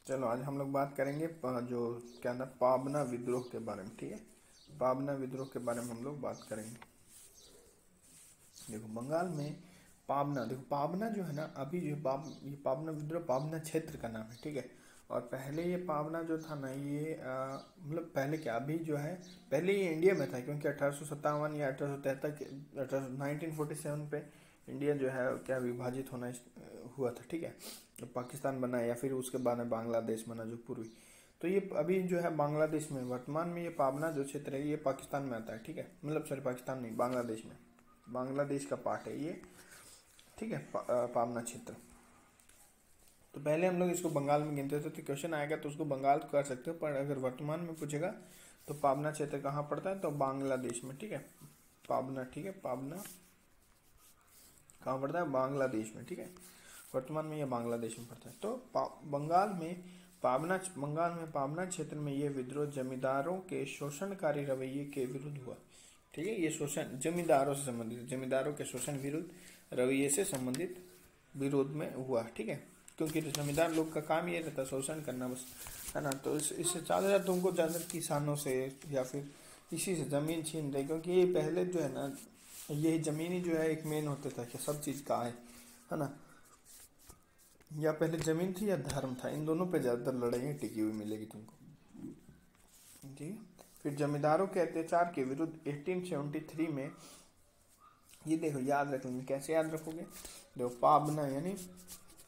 चलो आज हम लोग बात करेंगे जो क्या ना पाबना विद्रोह के बारे में। ठीक है, पाबना विद्रोह के बारे में हम लोग बात करेंगे। देखो बंगाल में पाबना, देखो पाबना जो है ना, अभी जो ये पाबना विद्रोह पाबना क्षेत्र का नाम है। ठीक है, और पहले ये पाबना जो था ना, ये मतलब पहले क्या, अभी जो है, पहले ये इंडिया में था क्योंकि 1857 या 1873 के 1947 पे इंडिया जो है क्या विभाजित हुआ था। ठीक है, तो पाकिस्तान बना या फिर उसके बाद में बांग्लादेश बना जो पूर्वी। तो ये अभी जो है बांग्लादेश में, वर्तमान में ये पाबना जो क्षेत्र है ये पाकिस्तान में आता है। ठीक है, मतलब सॉरी पाकिस्तान नहीं, बांग्लादेश में, बांग्लादेश का पार्ट है ये। ठीक है, पाबना क्षेत्र। तो पहले हम लोग इसको बंगाल में गिनते थे, तो क्वेश्चन आएगा तो उसको बंगाल कर सकते हो, पर अगर वर्तमान में पूछेगा तो पाबना क्षेत्र कहाँ पड़ता है, तो बांग्लादेश में। ठीक है, पाबना, ठीक है, पाबना कहाँ पड़ता है, बांग्लादेश में। ठीक है, वर्तमान में यह बांग्लादेश में पड़ता है। तो बंगाल में पाबना क्षेत्र में ये विद्रोह जमींदारों के शोषणकारी रवैये के विरुद्ध हुआ। ठीक है, ये शोषण जमींदारों से संबंधित, जमींदारों के शोषण विरुद्ध रवैये से संबंधित विरोध में हुआ। ठीक है, क्योंकि जमींदार लोग का काम ये रहता है शोषण करना बस, है ना। तो इससे ज़्यादा तुमको ज़्यादा किसानों से या फिर इसी से ज़मीन छीन रहे, क्योंकि ये पहले जो है ना, यही ज़मीन ही जो है एक मेन होता था कि सब चीज़ का है ना। या पहले ज़मीन थी या धर्म था, इन दोनों पे ज़्यादातर लड़ाइयाँ टिकी हुई मिलेगी तुमको। जी, फिर जमींदारों के अत्याचार के विरुद्ध 1873 में, ये देखो याद रख लेंगे, कैसे याद रखोगे, देखो पाबना यानी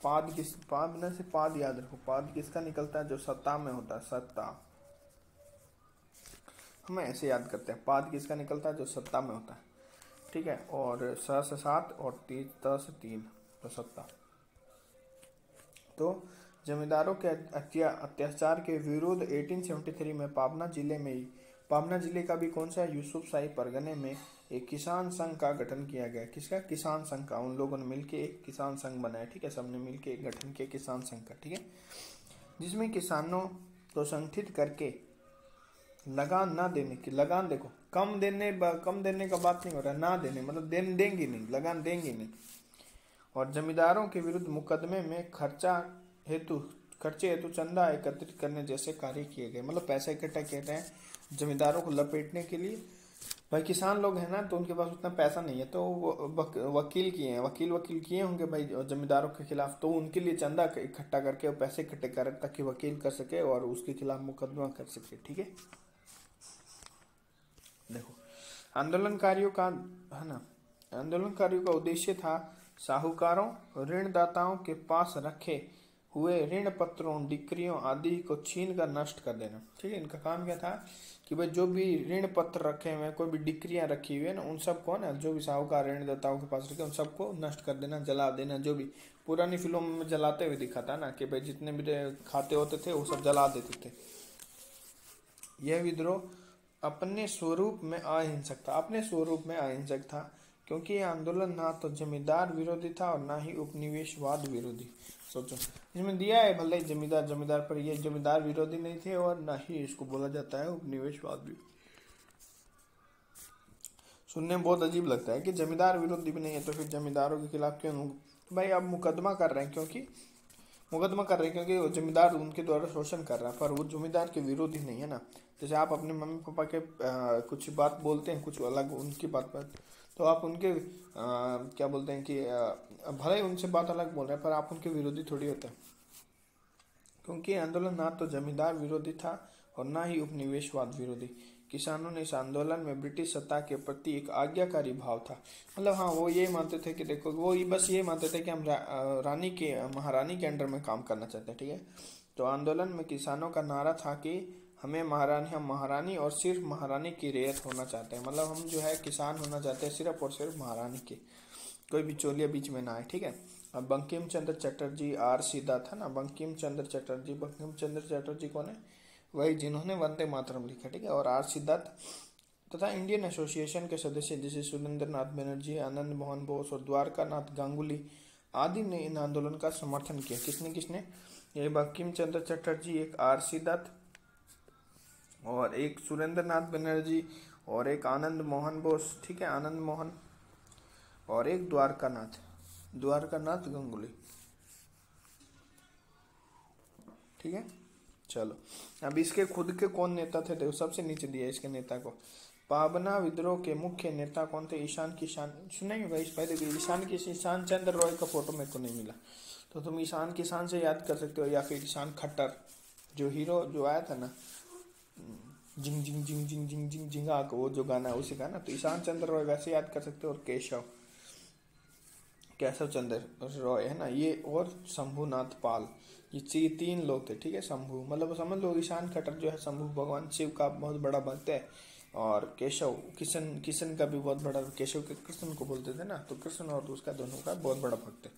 पाबना से पाद याद रखो, पाद किसका निकलता है, जो सत्ता में होता है, सत्ता। हम ऐसे याद करते हैं, पाद किसका निकलता है, जो सत्ता में होता है। ठीक है, और स से 7 और त से 3, तो सत्ता। तो जमींदारों के अत्याचार के विरुद्ध 1873 में पाबना जिले का भी कौन सा, यूसुफ शाही परगने में एक किसान संघ का गठन किया गया। किसका, किसान संघ का। उन लोगों ने मिलकर एक किसान संघ बनाया। ठीक है, सबने मिलकर एक गठन किया किसान संघ का। ठीक है, जिसमें किसानों को संगठित करके लगान ना देने की, लगान देखो कम देने का बात नहीं हो रहा, ना देने मतलब देंगे नहीं, लगान देंगे नहीं। और जमींदारों के विरुद्ध मुकदमे में हेतु खर्चे हेतु चंदा एकत्रित करने जैसे कार्य किए गए, मतलब पैसा इकट्ठा किए गए जमींदारों को लपेटने के लिए। भाई किसान लोग हैं ना, तो उनके पास उतना पैसा नहीं है, तो वो वकील किए होंगे भाई जमींदारों के खिलाफ, तो उनके लिए चंदा इकट्ठा करके और पैसे इकट्ठे कर ताकि वकील कर सके और उसके खिलाफ मुकदमा कर सके। ठीक है, देखो आंदोलनकारियों का, है ना, आंदोलनकारियों का उद्देश्य था साहूकारों, ऋणदाताओं के पास रखे हुए ऋण पत्रों, डिक्रियों आदि को छीन कर नष्ट कर देना। ठीक है, इनका काम क्या था कि भाई जो भी ऋण पत्र रखे हुए हैं, कोई भी डिक्रियां रखी हुई है ना, उन सबको ना, जो भी साहूकार ऋणदाताओं के पास रखे उन सबको नष्ट कर देना, जला देना। जो भी पुरानी फिल्मों में जलाते हुए दिखा था ना, कि भाई जितने भी खाते होते थे वो सब जला देते थे। यह विद्रोह अपने स्वरूप में अहिंसक था, क्योंकि यह आंदोलन ना तो जमींदार विरोधी था और ना ही उपनिवेशवाद विरोधी। सोचो, इसमें दिया है भले ही जमींदार पर, ये जमींदार विरोधी नहीं थे और ना ही इसको बोला जाता है उपनिवेशवाद भी। सुनने में बहुत अजीब लगता है कि जमींदार विरोधी भी नहीं है, तो फिर जमींदारों के खिलाफ क्यों, भाई आप मुकदमा कर रहे हैं, क्योंकि वो जमींदार उनके द्वारा शोषण कर रहा है, पर वो जमींदार के विरोधी नहीं है ना। जैसे आप अपने मम्मी पापा के कुछ बात बोलते हैं, कुछ अलग उनकी बात पर, तो आप उनके क्या बोलते हैं कि भले ही उनसे बात अलग बोल रहे हैं, पर आप उनके विरोधी थोड़ी होते हैं। क्योंकि आंदोलन ना तो जमींदार विरोधी था और ना ही उपनिवेशवाद विरोधी। किसानों ने इस आंदोलन में ब्रिटिश सत्ता के प्रति एक आज्ञाकारी भाव था, मतलब हाँ वो ये मानते थे कि देखो, बस ये मानते थे कि हम महारानी के अंडर में काम करना चाहते हैं। ठीक है, तो आंदोलन में किसानों का नारा था कि हम महारानी और सिर्फ महारानी की रियायत होना चाहते हैं, मतलब हम जो है किसान होना चाहते हैं सिर्फ और सिर्फ महारानी के, कोई बिचौलिया बीच में ना आए। ठीक है, अब बंकिम चंद्र चटर्जी, आर सीधा था ना, बंकिम चंद्र चटर्जी कौन है, वही जिन्होंने वंदे मातरम लिखा। ठीक है, और आर सिद्धार्थ तथा इंडियन एसोसिएशन के सदस्य जैसे सुरेंद्र नाथ बनर्जी, आनंद मोहन बोस और द्वारका नाथ गांगुली आदि ने इन आंदोलन का समर्थन किया। किसने किसने, ये बंकिम चंद्र चटर्जी, एक आर सिद्धार्थ और एक सुरेंद्र नाथ बनर्जी और एक आनंद मोहन बोस। ठीक है, आनंद मोहन और एक द्वारका नाथ गांगुली। ठीक है। चलो अब इसके खुद के कौन नेता थे, देखो सबसे नीचे दिया इसके नेता को। पाबना विद्रोह के मुख्य नेता कौन थे? ईशान किसान, सुनेंगे भाई पहले भी, ईशान चंद्र रॉय का फोटो मेरे को नहीं मिला, तो तुम ईशान किसान से याद कर सकते हो, या फिर ईशान खट्टर जो हीरो जो आया था ना, जिंग जिंग जिंग जिंग जिंग जिंग जिंगा को, वो जो गाना है उसी का ना, तो ईशान चंद्र रॉय वैसे याद कर सकते हो। और केशव चंद्र रॉय है ना ये, और शंभुनाथ पाल, ये तीन लोग थे, ठीक है। शंभु मतलब समझ लो ईशान खट्टर जो है शंभु भगवान शिव का बहुत बड़ा भक्त है, और केशव किशन का भी बहुत बड़ा, केशव के कृष्ण को बोलते थे ना, तो कृष्ण और उसका दोनों का बहुत बड़ा भक्त है।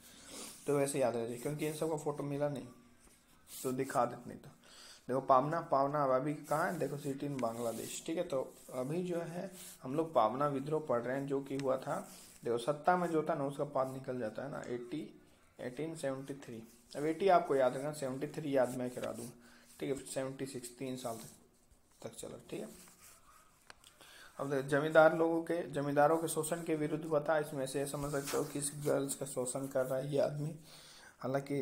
तो वैसे याद रहे, क्योंकि इन सबका फोटो मिला नहीं तो दिखा देते, नहीं तो देखो पावना अभी कहाँ है, देखो सिटी इन बांग्लादेश, ठीक है। तो अभी जो है हम लोग पावना विद्रोह पढ़ रहे हैं, जो कि हुआ था, देखो सत्ता में जो था ना उसका पाद निकल जाता है ना 1873। अब 80 आपको याद रखना, 73 याद मैं करा दूंगा, ठीक है। 76 3 साल तक चला, ठीक है। अब जमींदारों के शोषण के विरुद्ध हुआ था, इसमें से समझ सकते हो किस गर्ल्स का शोषण कर रहा है ये आदमी, हालांकि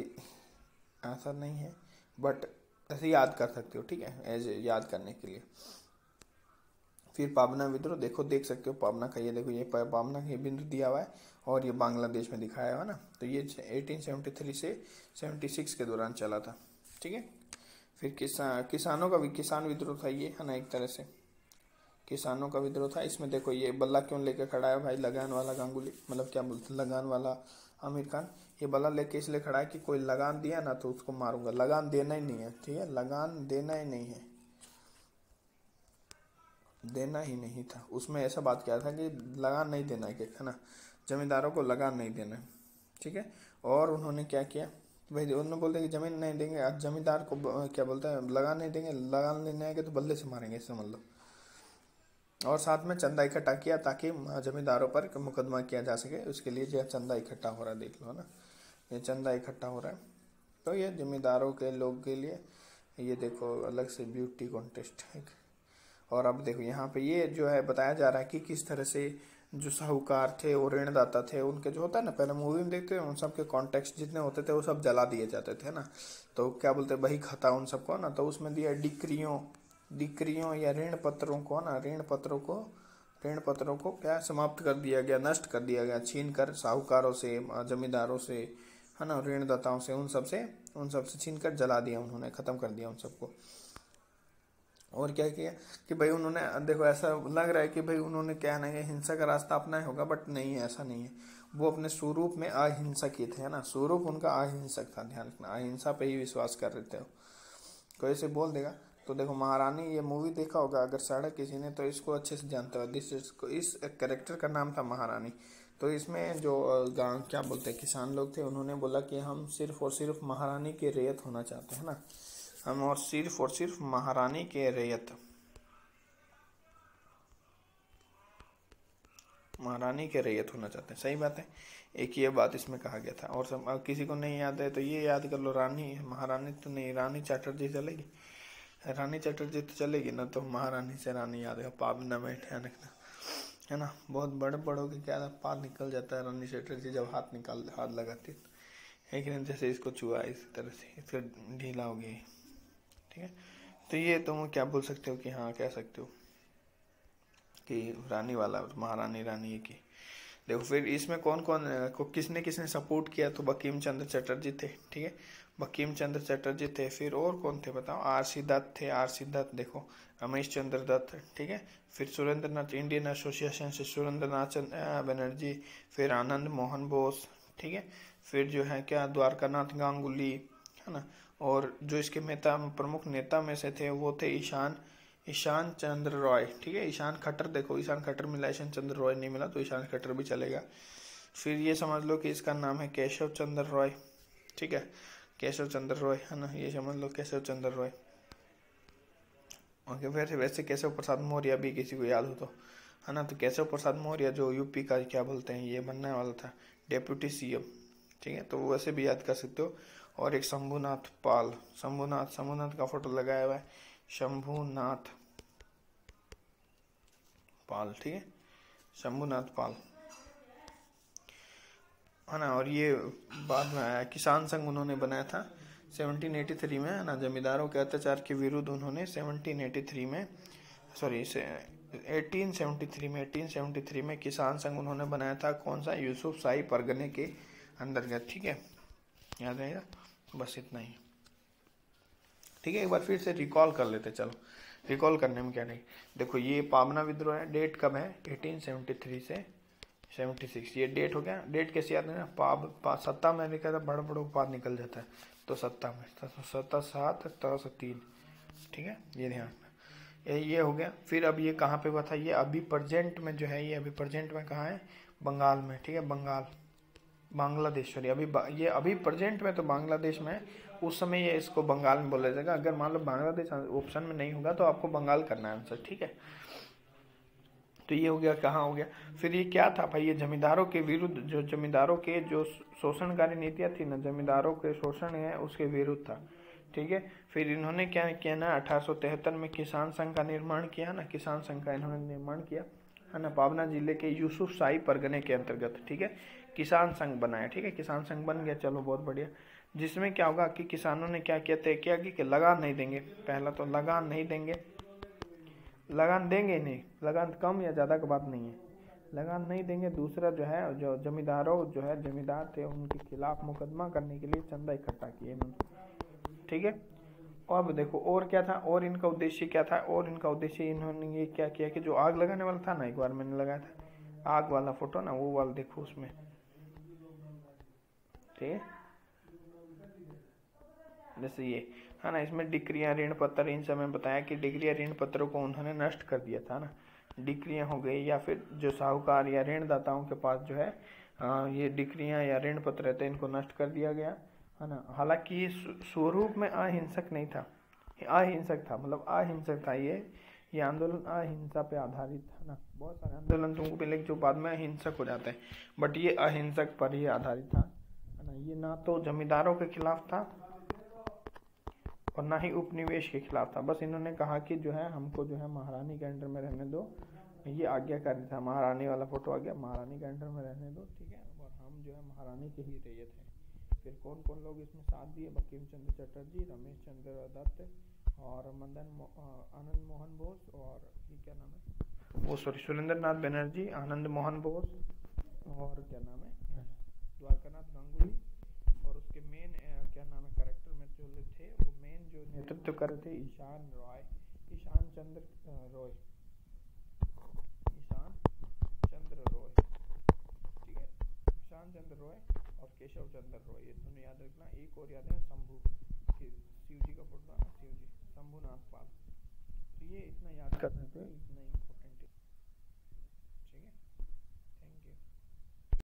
ऐसा नहीं है, बट ऐसे याद कर सकते हो, ठीक है, एज याद करने के लिए। फिर पाबना विद्रोह, देखो देख सकते हो पाबना का, ये देखो ये पाबना का बिंदु दिया हुआ है, और ये बांग्लादेश में दिखाया हुआ ना, तो ये 1873 से 76 के दौरान चला था, ठीक है। फिर किसान विद्रोह था ये, है ना, एक तरह से किसानों का विद्रोह था। इसमें देखो ये बल्ला क्यों लेकर खड़ा है भाई, लगान वाला गांगुली, मतलब क्या बोलते हैं लगान वाला आमिर खान, ये बल्ला लेके इसलिए खड़ा है कि कोई लगान दिया ना तो उसको मारूंगा, लगान देना ही नहीं है, ठीक है, लगान देना ही नहीं है, देना ही नहीं था, उसमें ऐसा बात किया था कि लगान नहीं देना है, ना, जमींदारों को लगान नहीं देना है, ठीक है। और उन्होंने क्या किया भाई, उन्होंने बोलते कि जमीन नहीं देंगे, आज जमींदार को क्या बोलता है, लगान नहीं देंगे, लगान लेने आएंगे तो बल्ले से मारेंगे, समझ लो। और साथ में चंदा इकट्ठा किया ताकि जमींदारों पर मुकदमा किया जा सके, उसके लिए जो चंदा इकट्ठा हो रहा है, देख लो ना, ये चंदा इकट्ठा हो रहा है, तो ये जमींदारों के लोग के लिए ये देखो अलग से ब्यूटी कॉन्टेस्ट है। और अब देखो यहाँ पे ये जो है बताया जा रहा है कि किस तरह से जो साहूकार थे और ऋणदाता थे, उनके जो होता है ना, पहले मूवी में देखते हैं उन सब के कॉन्टेक्स्ट जितने होते थे वो सब जला दिए जाते थे ना, तो क्या बोलते बही खाता उन सबको ना, तो उसमें दिया डिक्रियों या ऋण पत्रों को ना, ऋण पत्रों को क्या समाप्त कर दिया गया, नष्ट कर दिया गया, छीन कर साहूकारों से, जमींदारों से, है ना, ऋणदाताओं से, उन सबसे छीन कर जला दिया उन्होंने, खत्म कर दिया उन सबको। और क्या किया कि भाई उन्होंने, देखो ऐसा लग रहा है कि भाई उन्होंने क्या है हिंसा का रास्ता अपनाया होगा, बट नहीं है, ऐसा नहीं है, वो अपने स्वरूप में अहिंसक ही थे, है ना, स्वरूप उनका अहिंसक था, ध्यान रखना, अहिंसा पे ही विश्वास कर रहे थे। कोई ऐसे बोल देगा तो देखो महारानी, ये मूवी देखा होगा अगर साढ़ा किसी ने, तो इसको अच्छे से जानते हो, इस कैरेक्टर का नाम था महारानी। तो इसमें जो गांव क्या बोलते हैं किसान लोग थे, उन्होंने बोला कि हम सिर्फ और सिर्फ महारानी के रैयत होना चाहते हैं ना, हम और सिर्फ महारानी के रैयत, महारानी के रैयत होना चाहते हैं, सही बात है, एक ये बात इसमें कहा गया था। और सब किसी को नहीं याद है तो ये याद कर लो, रानी महारानी तो नहीं, रानी चैटर्जी चलेगी, रानी चैटर्जी तो चलेगी ना, तो महारानी से रानी याद है, पाबना में ध्यान रखना, है ना, बहुत बड़े बड़ों के क्या पाद निकल जाता है रानी चैटर्जी जब हाथ लगाती है कि नहीं, जैसे इसको छुआ इस तरह से इसका ढीला हो गया, ठीक है। तो ये तुम क्या बोल सकते हो कि हाँ कह सकते हो कि रानी वाला महारानी रानी की। देखो फिर इसमें कौन कौन को किसने किसने सपोर्ट किया, तो बंकिम चंद्र चटर्जी थे, ठीक है, बंकिम चंद्र चटर्जी थे। फिर और कौन थे बताओ, आर.सी. दत्त थे, आर.सी. दत्त, देखो रमेश चंद्र दत्त, ठीक है। फिर सुरेंद्र नाथ, इंडियन एसोसिएशन से सुरेंद्र नाथ बनर्जी, फिर आनंद मोहन बोस, ठीक है। फिर जो है क्या द्वारकानाथ गांगुली, है ना, और जो इसके प्रमुख नेता में से थे वो थे ईशान चंद्र रॉय, ठीक है, ईशान खट्टर, देखो ईशान खट्टर मिला, ईशान चंद्र रॉय नहीं मिला, तो ईशान खट्टर भी चलेगा। फिर ये समझ लो कि इसका नाम है केशव चंद्र रॉय, ठीक है, केशव चंद्र रॉय, है ना, ये समझ लो केशव चंद्र रॉय। ओके, वैसे केशव प्रसाद मौर्य भी किसी को याद हो तो, है ना, तो केशव प्रसाद मौर्य जो यूपी का क्या बोलते हैं ये बनने वाला था डेप्यूटी सीएम, ठीक है, तो वैसे भी याद कर सकते हो। और एक शंभुनाथ पाल, शंभुनाथ का फोटो लगाया हुआ है, शंभुनाथ पाल, ठीक है, शंभुनाथ पाल, है ना। और ये बाद में आया किसान संघ उन्होंने बनाया था, 1783 में है ना, जमींदारों के अत्याचार के विरुद्ध उन्होंने 1783 में, सॉरी 1873 में किसान संघ उन्होंने बनाया था। कौन सा? यूसुफ शाही परगने के अंतर्गत। ठीक है, याद रहेगा, बस इतना ही। ठीक है, एक बार फिर से रिकॉल कर लेते। चलो रिकॉल करने में क्या नहीं, देखो ये पाबना विद्रोह है, डेट कब है? 1873 से 76। ये डेट हो गया। डेट कैसे याद है ना? सत्ता में लिखा था, बड़ा बड़ा उत्पाद निकल जाता है, तो सत्ता में 7 ठीक है, ये ध्यान रखना। ये हो गया। फिर अब ये कहाँ पे हुआ था? ये अभी प्रेजेंट में जो है, ये अभी प्रेजेंट में कहाँ है? बंगाल में। ठीक है, बंगाल, बांग्लादेश, सॉरी ये अभी प्रेजेंट में तो बांग्लादेश में है। उस समय ये इसको बंगाल में बोला जाएगा। अगर मान लो बांग्लादेश ऑप्शन में नहीं होगा तो आपको बंगाल करना है आंसर। ठीक है, तो ये हो गया। कहाँ हो गया? फिर ये क्या था भाई? ये जमींदारों के विरुद्ध, जो जमींदारों के जो शोषणकारी नीतियाँ थी ना, जमींदारों के शोषण है उसके विरुद्ध था। ठीक है, फिर इन्होंने क्या किया ना, 1873 में किसान संघ का निर्माण किया ना, किसान संघ का इन्होंने निर्माण किया है ना, पाबना जिले के यूसुफ शाही परगने के अंतर्गत। ठीक है, किसान संघ बनाया। ठीक है, किसान संघ बन गया, चलो बहुत बढ़िया। जिसमें क्या होगा कि किसानों ने क्या किया, तय किया कि लगान नहीं देंगे। पहला तो लगान नहीं देंगे, लगान देंगे ही नहीं, लगान कम या ज़्यादा की बात नहीं है, लगान नहीं देंगे। दूसरा जो है, जो जमींदारों जो है जमींदार थे उनके खिलाफ मुकदमा करने के लिए चंदा इकट्ठा किए इन्होंने। ठीक है, और देखो और क्या था, और इनका उद्देश्य क्या था? और इनका उद्देश्य इन्होंने ये क्या किया कि जो आग लगाने वाला था ना, एक बार मैंने लगाया था आग वाला फोटो ना, वो वाला देखो उसमें। ठीक है, जैसे ये है ना, इसमें डिक्रियां, ऋण पत्र, इन समय बताया कि डिक्रियां, ऋण पत्रों को उन्होंने नष्ट कर दिया था ना। डिक्रियां हो गई, या फिर जो साहूकार या ऋणदाताओं के पास जो है ये डिक्रियां या ऋण पत्र रहते हैं, इनको नष्ट कर दिया गया है ना। हालांकि ये स्वरूप में अहिंसक नहीं था, अहिंसक था, मतलब अहिंसक था। ये आंदोलन अहिंसा पे आधारित था ना। बहुत सारे आंदोलन तुमको पहले जो बाद में अहिंसक हो जाते हैं, बट ये अहिंसक पर ही आधारित था है ना। ये ना तो जमींदारों के खिलाफ था और ना ही उपनिवेश के खिलाफ था। बस इन्होंने कहा कि जो है हमको जो है महारानी के अंडर में रहने दो, ये आज्ञाकारी था। महारानी वाला फोटो आ गया, महारानी के अंडर में रहने दो। ठीक है, और हम जो है महारानी के ही रैयत हैं। फिर कौन कौन लोग इसमें साथ दिए? बंकिम चंद्र चटर्जी, रमेश चंद्र दत्त और आनंद मोहन बोस, और ये क्या नाम है वो, सॉरी सुरेंद्र नाथ बनर्जी, आनंद मोहन बोस, और क्या नाम है द्वारकानाथ गांगुली। और उसके मेन क्या नाम है कैरेक्टर में जो थे, वो मेन जो नेतृत्व कर रहे थे ईशान चंद्र रॉय। ठीक है, ईशान चंद्र रॉय और केशव चंद्र रॉय, ये दोनों याद रखना। एक और याद है शंभू, शिव जी का फोटो है, शिव जी, शंभूनाथ पाल। तो ये इतना याद कर सकते हो।